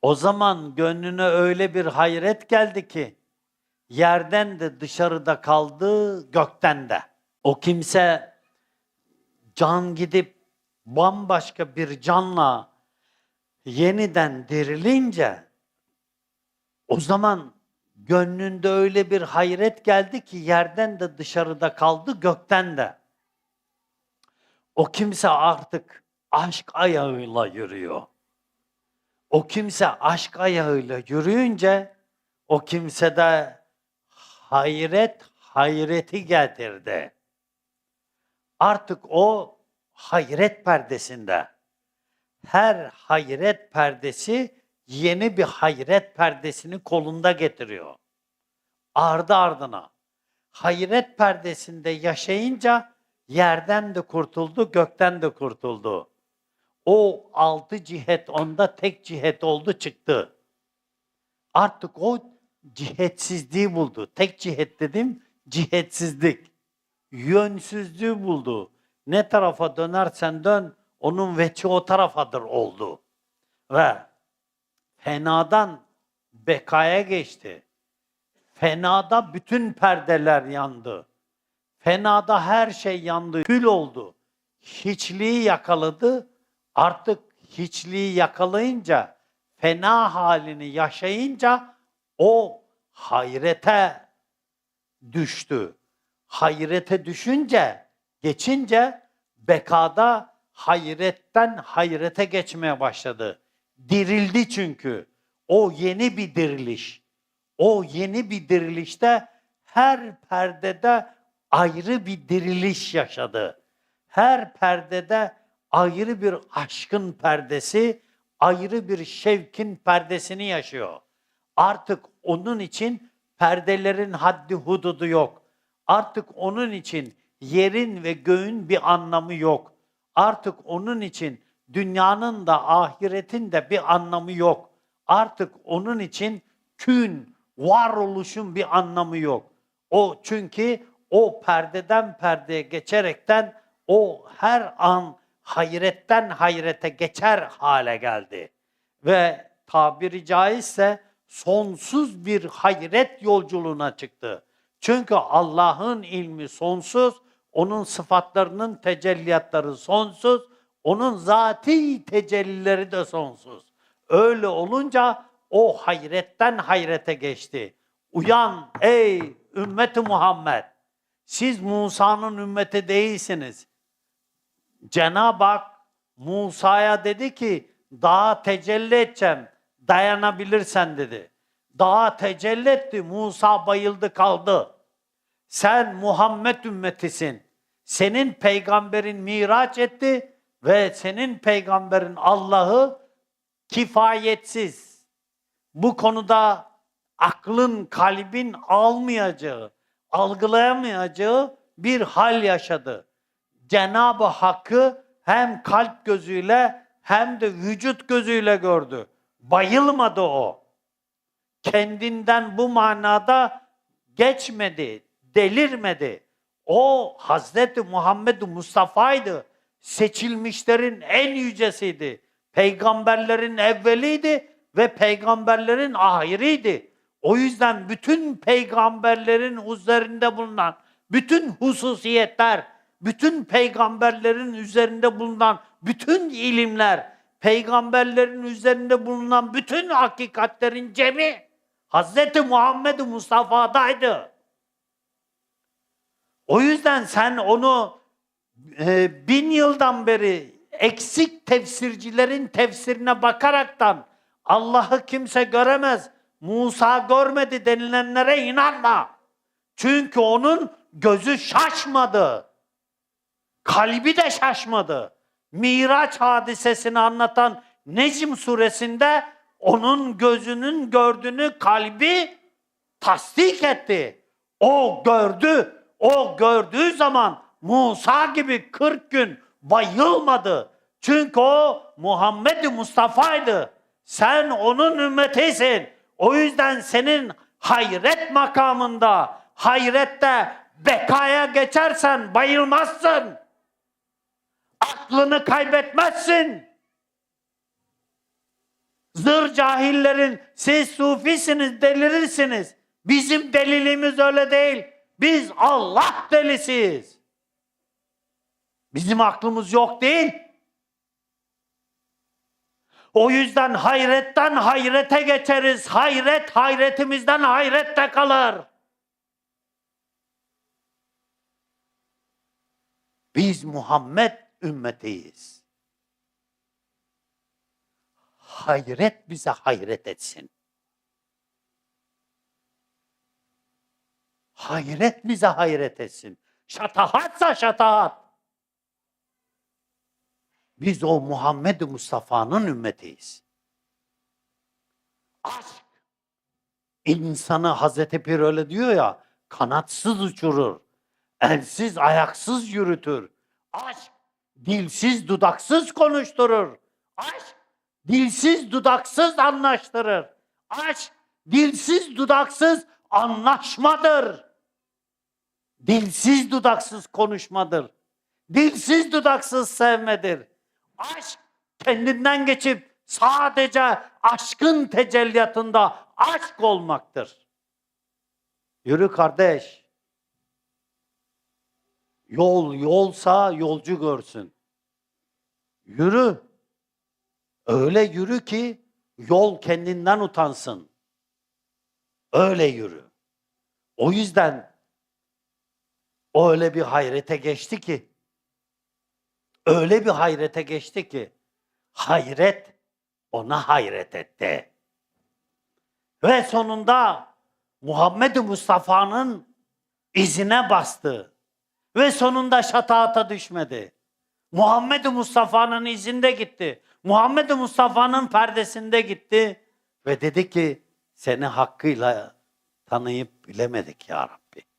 O zaman gönlüne öyle bir hayret geldi ki, yerden de dışarıda kaldı, gökten de. O kimse can gidip bambaşka bir canla yeniden dirilince, o zaman gönlünde öyle bir hayret geldi ki yerden de dışarıda kaldı, gökten de. O kimse artık aşk ayağıyla yürüyor. O kimse aşk ayağıyla yürüyünce o kimsede hayreti getirdi. Artık o hayret perdesinde. Her hayret perdesi yeni bir hayret perdesini kolunda getiriyor. Ardı ardına. Hayret perdesinde yaşayınca yerden de kurtuldu, gökten de kurtuldu. O 6 cihet onda tek cihet oldu, çıktı. Artık o cihetsizliği buldu. Tek cihet dedim, cihetsizlik. Yönsüzlüğü buldu. Ne tarafa dönersen dön, onun veçi o tarafadır oldu. Ve fenadan bekaya geçti. Fenada bütün perdeler yandı. Fenada her şey yandı, kül oldu. Hiçliği yakaladı. Artık hiçliği yakalayınca, fena halini yaşayınca o hayrete düştü. Hayrete düşünce, geçince bekada hayretten hayrete geçmeye başladı. Dirildi çünkü. O yeni bir diriliş. O yeni bir dirilişte her perdede ayrı bir diriliş yaşadı. Her perdede ayrı bir aşkın perdesi, ayrı bir şevkin perdesini yaşıyor. Artık onun için perdelerin haddi hududu yok. Artık onun için yerin ve göğün bir anlamı yok. Artık onun için dünyanın da ahiretin de bir anlamı yok. Artık onun için kün, varoluşun bir anlamı yok. O çünkü o perdeden perdeye geçerekten o her an hayretten hayrete geçer hale geldi. Ve tabiri caizse sonsuz bir hayret yolculuğuna çıktı. Çünkü Allah'ın ilmi sonsuz, onun sıfatlarının tecelliyatları sonsuz, onun zati tecellileri de sonsuz. Öyle olunca o hayretten hayrete geçti. Uyan ey ümmeti Muhammed! Siz Musa'nın ümmeti değilsiniz. Cenab-ı Hak Musa'ya dedi ki, dağa tecelli edeceğim, dayanabilirsen dedi. Dağa tecelli etti, Musa bayıldı kaldı. Sen Muhammed ümmetisin. Senin peygamberin miraç etti ve senin peygamberin Allah'ı kifayetsiz. Bu konuda aklın, kalbin almayacağı, algılayamayacağı bir hal yaşadı. Cenab-ı Hakk'ı hem kalp gözüyle hem de vücut gözüyle gördü. Bayılmadı o. Kendinden bu manada geçmedi, delirmedi. O Hazreti Muhammed Mustafa'ydı. Seçilmişlerin en yücesiydi. Peygamberlerin evveliydi ve peygamberlerin ahiriydi. O yüzden bütün peygamberlerin üzerinde bulunan bütün hususiyetler, bütün peygamberlerin üzerinde bulunan bütün ilimler, peygamberlerin üzerinde bulunan bütün hakikatlerin cemi Hazreti Muhammed Mustafa'daydı. O yüzden sen onu 1000 yıldan beri eksik tefsircilerin tefsirine bakaraktan Allah'ı kimse göremez, Musa görmedi denilenlere inanma. Çünkü onun gözü şaşmadı. Kalbi de şaşmadı. Miraç hadisesini anlatan Necm suresinde onun gözünün gördüğünü kalbi tasdik etti. O gördü. O gördüğü zaman Musa gibi 40 gün bayılmadı. Çünkü o Muhammed Mustafa'ydı. Sen onun ümmetisin. O yüzden senin hayret makamında, hayrette bekaya geçersen bayılmazsın. Aklını kaybetmezsin. Zır cahillerin siz sufisiniz, delirirsiniz. Bizim deliliğimiz öyle değil. Biz Allah delisiyiz. Bizim aklımız yok değil. O yüzden hayretten hayrete geçeriz. Hayret hayretimizden hayrette kalır. Biz Muhammed ümmetiyiz. Hayret bize hayret etsin. Hayret bize hayret etsin. Şatahatsa şatahat. Biz o Muhammed Mustafa'nın ümmetiyiz. Aşk. İnsanı Hazreti Pir öyle diyor ya, kanatsız uçurur, elsiz ayaksız yürütür. Aşk dilsiz dudaksız konuşturur. Aşk dilsiz dudaksız anlaştırır. Aşk dilsiz dudaksız anlaşmadır. Dilsiz dudaksız konuşmadır. Dilsiz dudaksız sevmedir. Aşk kendinden geçip sadece aşkın tecelliyatında aşk olmaktır. Yürü kardeş. Yol yolsa yolcu görsün. Yürü. Öyle yürü ki yol kendinden utansın. Öyle yürü. O yüzden o öyle bir hayrete geçti ki, öyle bir hayrete geçti ki, hayret ona hayret etti. Ve sonunda Muhammed Mustafa'nın izine bastı. Ve sonunda şataata düşmedi. Muhammed Mustafa'nın izinde gitti. Muhammed Mustafa'nın perdesinde gitti. Ve dedi ki seni hakkıyla tanıyıp bilemedik ya Rabbi.